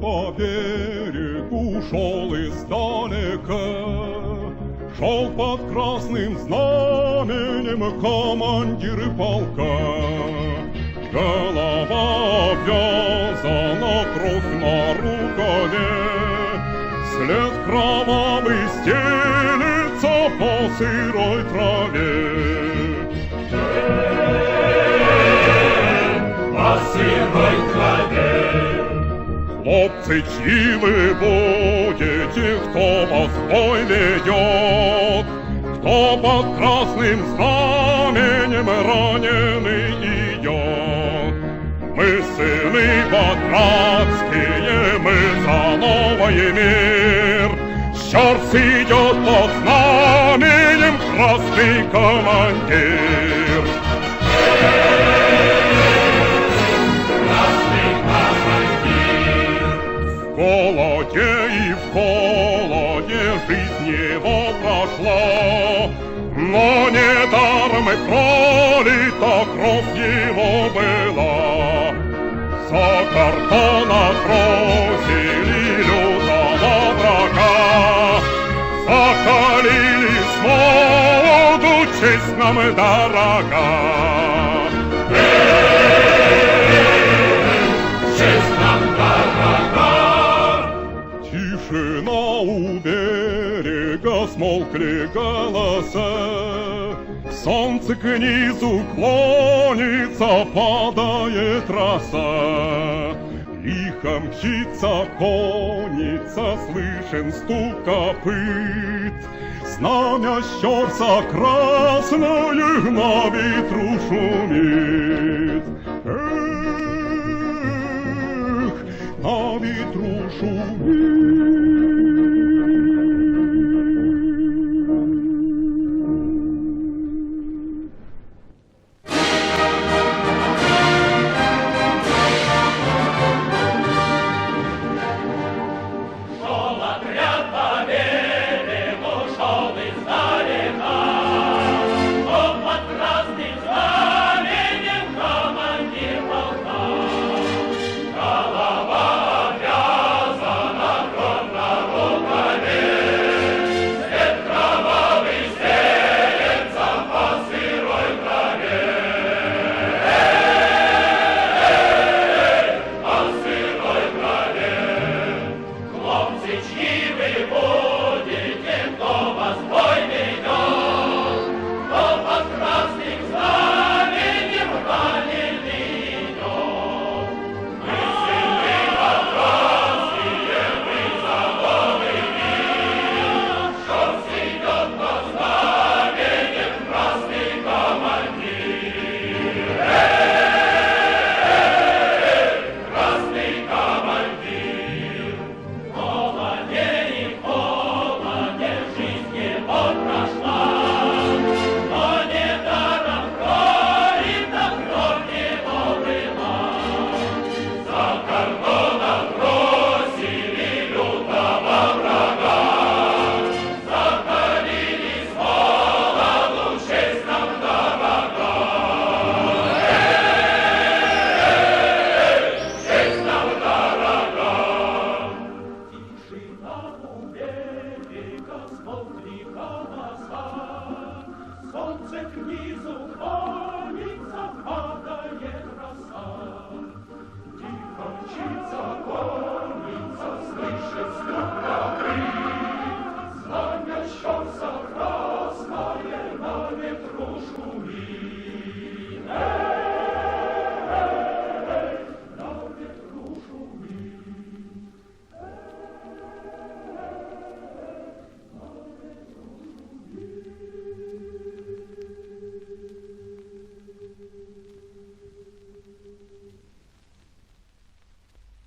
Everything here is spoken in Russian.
по берегу шел издалека, шел под красным знаменем командир полка. Голова обвязана, кровь на рукаве, след кровавый стелется по сырой траве. По сырой траве. Хлопцы, чьи вы будете, кто вас в бой ведет, кто под красным знаменем раненый идет? Мы сыны подградские, мы за новый мир. Щорс идет под знаменем красный командир. В голоде и в холоде жизнь его прошла, но недаром и пролита кровь его была. За картон отбросили лютого врага, закалили смолоду, честь нам дорога. Честь нам дорога. Тишина у берега, смолкли голоса, солнце к низу клонится, падает роса. Лихо мчится конница, слышен стук копыт, знамя Щорса красное на ветру шумит. На ветру шумит. Шел отряд по берегу, шел издалека, но под красным знаменем командир полка. Голова обвязана, кровь на рукаве, след кровавый стелется по сырой траве. По сырой траве. Хлопцы, чьи вы будете, кто вас в бой ведет, кто под красным знаменем раненый идет? Мы сыны подградские, мы за новый мир. Щорс идет под знаменем красный командир. Красный командир. В холоде и в холоде жизнь его прошла, но недаром пролита кровь его была. За кордон отбросили лютого врага, закалили смолоду, честь нам дорога. Честь нам дорога. Тишина у берега, смолкли голоса, солнце к низу клонится, падает роса. Тихо мчится конница, слышит стук копыт, знамя Щорса красное на ветру шумит.